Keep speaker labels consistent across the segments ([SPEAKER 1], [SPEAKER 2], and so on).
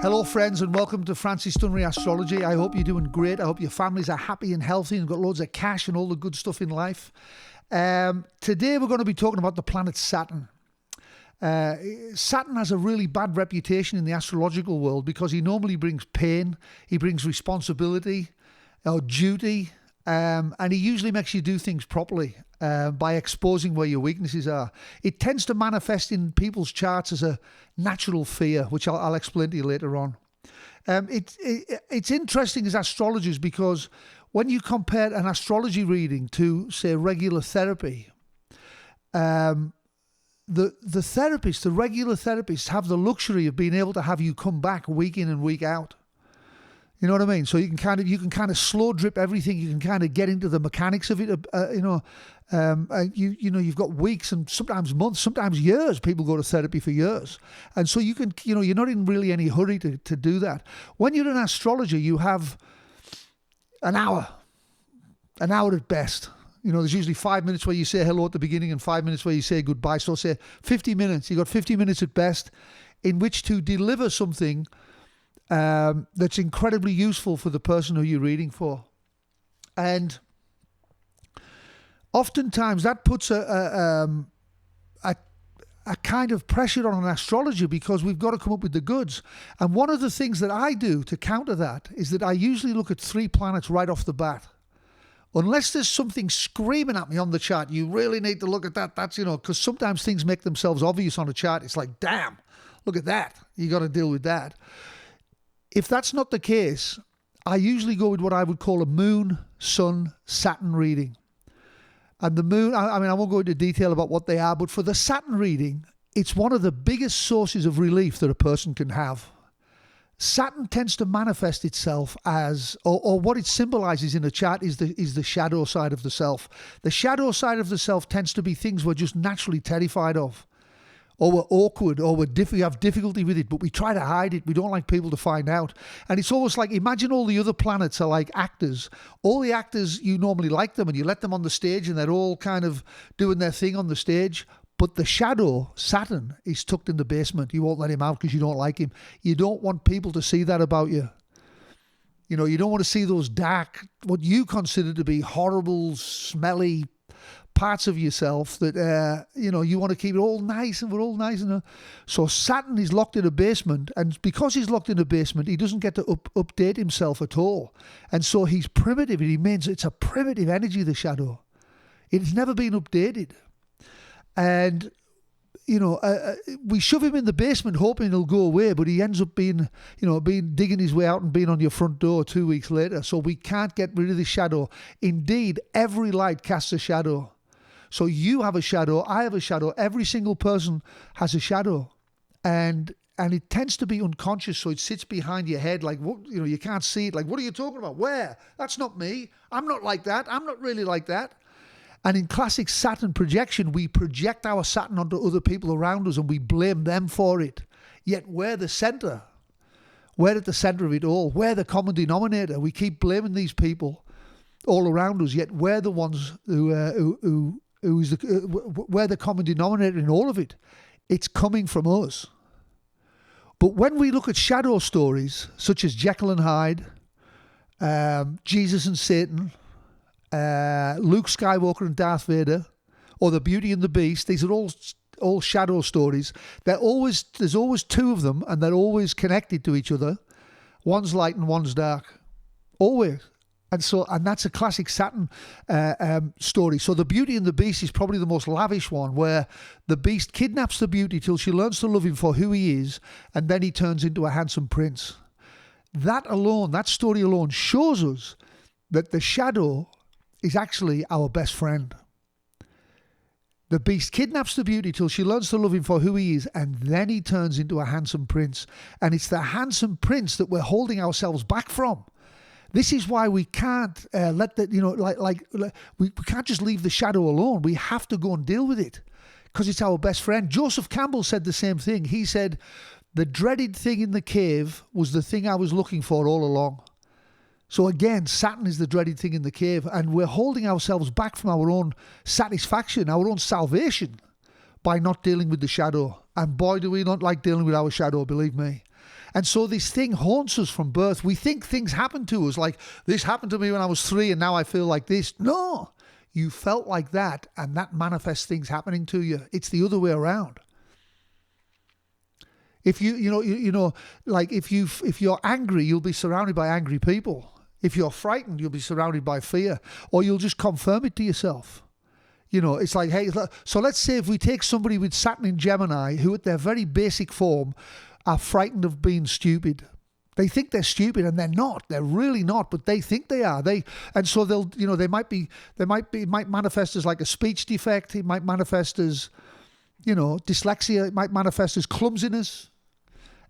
[SPEAKER 1] Hello friends, and welcome to Francis Dunry Astrology. I hope you're doing great. I hope your families are happy and healthy and got loads of cash and all the good stuff in life. Today we're going to be talking about the planet Saturn. Saturn has a really bad reputation in the astrological world because he normally brings pain, he brings responsibility or duty, and he usually makes you do things properly by exposing where your weaknesses are. It tends to manifest in people's charts as a natural fear, which I'll explain to you later on. It's interesting as astrologers because when you compare an astrology reading to, say, regular therapy, the regular therapists have the luxury of being able to have you come back week in and week out. You know what I mean? So you can kind of slow drip everything. You can kind of get into the mechanics of it. You've got weeks and sometimes months, sometimes years. People go to therapy for years, and so you can, you're not in really any hurry to do that. When you're an astrologer, you have an hour at best. There's usually 5 minutes where you say hello at the beginning and 5 minutes where you say goodbye. So say 50 minutes. You've got 50 minutes at best in which to deliver something that's incredibly useful for the person who you're reading for. And oftentimes that puts a kind of pressure on an astrologer because we've got to come up with the goods. And one of the things that I do to counter that is that I usually look at 3 planets right off the bat. Unless there's something screaming at me on the chart, you really need to look at that. That's, because sometimes things make themselves obvious on a chart. It's like, damn, look at that. You got to deal with that. If that's not the case, I usually go with what I would call a moon, sun, Saturn reading. And the moon, I won't go into detail about what they are, but for the Saturn reading, it's one of the biggest sources of relief that a person can have. Saturn tends to manifest itself as, or what it symbolizes in a chart is the shadow side of the self. The shadow side of the self tends to be things we're just naturally terrified of, or we're awkward, or we have difficulty with it, but we try to hide it. We don't like people to find out. And it's almost like, imagine all the other planets are like actors. All the actors, you normally like them and you let them on the stage and they're all kind of doing their thing on the stage. But the shadow, Saturn, is tucked in the basement. You won't let him out because you don't like him. You don't want people to see that about you. You don't want to see those dark, what you consider to be horrible, smelly parts of yourself that, you want to keep it all nice, and we're all nice. So Saturn is locked in a basement, and because he's locked in a basement, he doesn't get to update himself at all. And so he's primitive. It means it's a primitive energy, the shadow. It's never been updated. And, we shove him in the basement hoping he'll go away, but he ends up being digging his way out and being on your front door 2 weeks later. So we can't get rid of the shadow. Indeed, every light casts a shadow. So you have a shadow, I have a shadow, every single person has a shadow. And it tends to be unconscious, so it sits behind your head like, you can't see it. Like, what are you talking about? Where? That's not me. I'm not like that. I'm not really like that. And in classic Saturn projection, we project our Saturn onto other people around us and we blame them for it. Yet we're the center. We're at the center of it all. We're the common denominator. We keep blaming these people all around us, yet we're the ones we're the common denominator in all of it. It's coming from us. But when we look at shadow stories, such as Jekyll and Hyde, Jesus and Satan, Luke Skywalker and Darth Vader, or the Beauty and the Beast, these are all shadow stories. There's always 2 of them, and they're always connected to each other. One's light and one's dark, always. And that's a classic Saturn story. So the Beauty and the Beast is probably the most lavish one, where the Beast kidnaps the Beauty till she learns to love him for who he is, and then he turns into a handsome prince. That story alone shows us that the shadow is actually our best friend. The Beast kidnaps the Beauty till she learns to love him for who he is, and then he turns into a handsome prince. And it's the handsome prince that we're holding ourselves back from. This is why we can't we can't just leave the shadow alone. We have to go and deal with it because it's our best friend. Joseph Campbell said the same thing. He said, the dreaded thing in the cave was the thing I was looking for all along. So again, Saturn is the dreaded thing in the cave, and we're holding ourselves back from our own satisfaction, our own salvation, by not dealing with the shadow. And boy, do we not like dealing with our shadow, believe me. And so this thing haunts us from birth. We think things happen to us, like this happened to me when I was 3 and now I feel like this. No, you felt like that, and that manifests things happening to you. It's the other way around. If if you're angry, you'll be surrounded by angry people. If you're frightened, you'll be surrounded by fear, or you'll just confirm it to yourself. It's like, hey, so let's say if we take somebody with Saturn in Gemini who at their very basic form are frightened of being stupid. They think they're stupid and they're not. They're really not, but they think they are. And so they might manifest as like a speech defect. It might manifest as, dyslexia. It might manifest as clumsiness.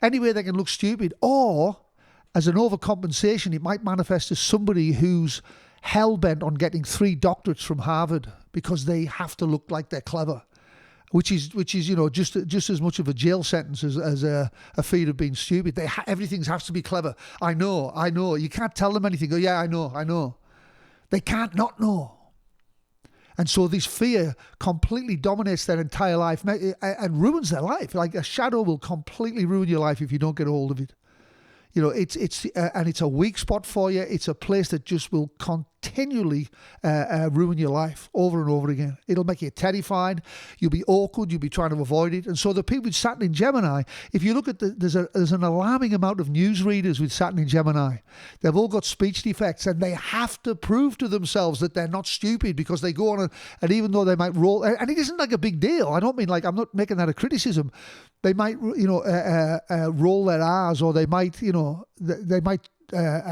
[SPEAKER 1] Anyway, they can look stupid. Or as an overcompensation, it might manifest as somebody who's hell-bent on getting 3 doctorates from Harvard because they have to look like they're clever, which is just as much of a jail sentence as a feat of being stupid. Everything has to be clever. I know. You can't tell them anything. Go, yeah, I know. They can't not know. And so this fear completely dominates their entire life and ruins their life. Like a shadow will completely ruin your life if you don't get a hold of it. It's a weak spot for you. It's a place that just will continually ruin your life over and over again. It'll make you terrified. You'll be awkward. You'll be trying to avoid it. And so the people with Saturn in Gemini, if you look at there's an alarming amount of newsreaders with Saturn in Gemini. They've all got speech defects, and they have to prove to themselves that they're not stupid because they go on and even though they might roll, and it isn't like a big deal. I don't mean like, I'm not making that a criticism. They might, roll their R's, or they might,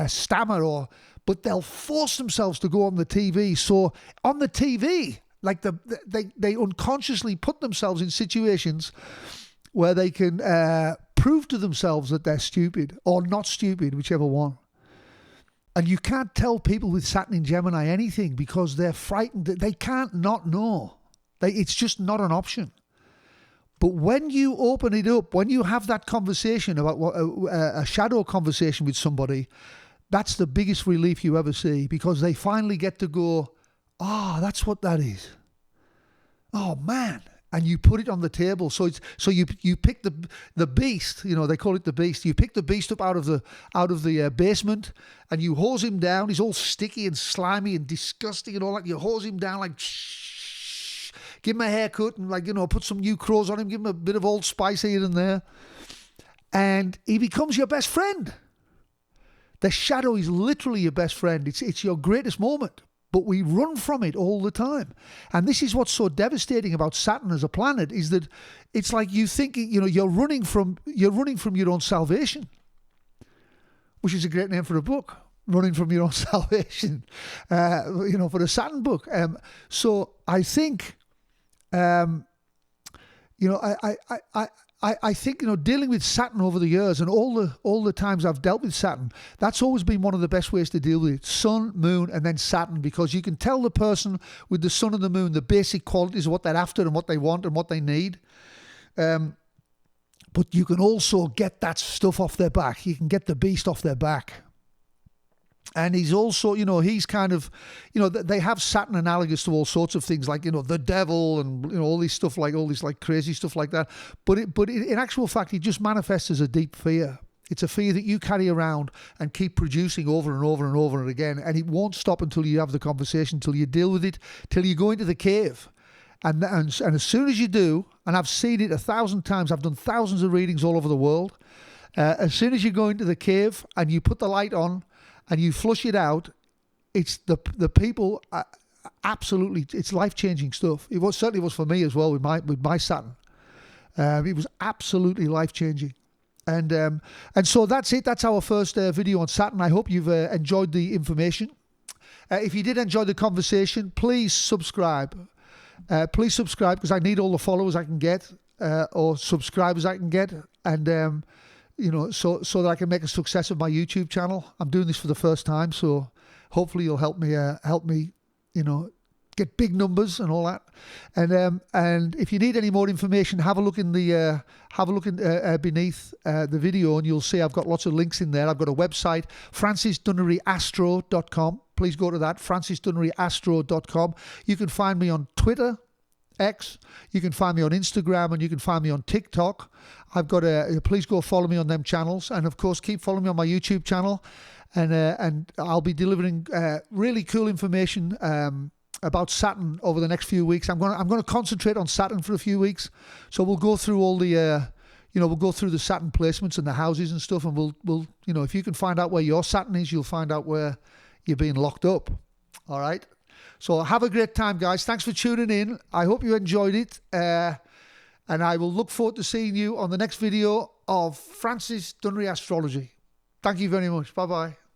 [SPEAKER 1] stammer, but they'll force themselves to go on the TV. So on the TV, like they unconsciously put themselves in situations where they can prove to themselves that they're stupid or not stupid, whichever one. And you can't tell people with Saturn in Gemini anything because they're frightened. They can't not know. It's just not an option. But when you open it up, when you have that conversation about a shadow conversation with somebody, that's the biggest relief you ever see, because they finally get to go, that's what that is. Oh man. And you put it on the table. So you pick the beast, they call it the beast. You pick the beast up out of the basement, and you hose him down. He's all sticky and slimy and disgusting and all that. You hose him down like, give him a haircut and put some new clothes on him, give him a bit of Old Spice here and there. And he becomes your best friend. The shadow is literally your best friend. It's your greatest moment, but we run from it all the time. And this is what's so devastating about Saturn as a planet, is that it's like you think, you're running from your own salvation, which is a great name for a book. Running from your own salvation, for a Saturn book. So I think, I think dealing with Saturn over the years, and all the times I've dealt with Saturn, that's always been one of the best ways to deal with it. Sun, moon, and then Saturn, because you can tell the person with the sun and the moon the basic qualities of what they're after and what they want and what they need. But you can also get that stuff off their back. You can get the beast off their back. And he's also, he's kind of, they have Saturn analogous to all sorts of things like, the devil and, all this stuff, like all this like crazy stuff like that. But in actual fact, it just manifests as a deep fear. It's a fear that you carry around and keep producing over and over and over again. And it won't stop until you have the conversation, until you deal with it, till you go into the cave. And as soon as you do, and I've seen it 1,000 times, I've done thousands of readings all over the world. As soon as you go into the cave and you put the light on, and you flush it out, it's the people, absolutely, it's life-changing stuff. It certainly was for me as well with my Saturn. It was absolutely life-changing. And so that's it. That's our first video on Saturn. I hope you've enjoyed the information. If you did enjoy the conversation, please subscribe. Please subscribe, because I need all the followers I can get, or subscribers I can get. And so that I can make a success of my YouTube channel. I'm doing this for the first time, so hopefully you'll help me, get big numbers and all that. And if you need any more information, have a look in the beneath the video, and you'll see I've got lots of links in there. I've got a website, francisdunneryastro.com. Please go to that, francisdunneryastro.com. You can find me on Twitter X. You can find me on Instagram, and you can find me on TikTok. I've got please go follow me on them channels, and of course keep following me on my YouTube channel, and I'll be delivering really cool information about Saturn over the next few weeks. I'm going to concentrate on Saturn for a few weeks, so we'll go through all the we'll go through the Saturn placements and the houses and stuff, and we'll if you can find out where your Saturn is, you'll find out where you're being locked up. All right. So have a great time, guys. Thanks for tuning in. I hope you enjoyed it. And I will look forward to seeing you on the next video of Francis Dunry Astrology. Thank you very much. Bye-bye.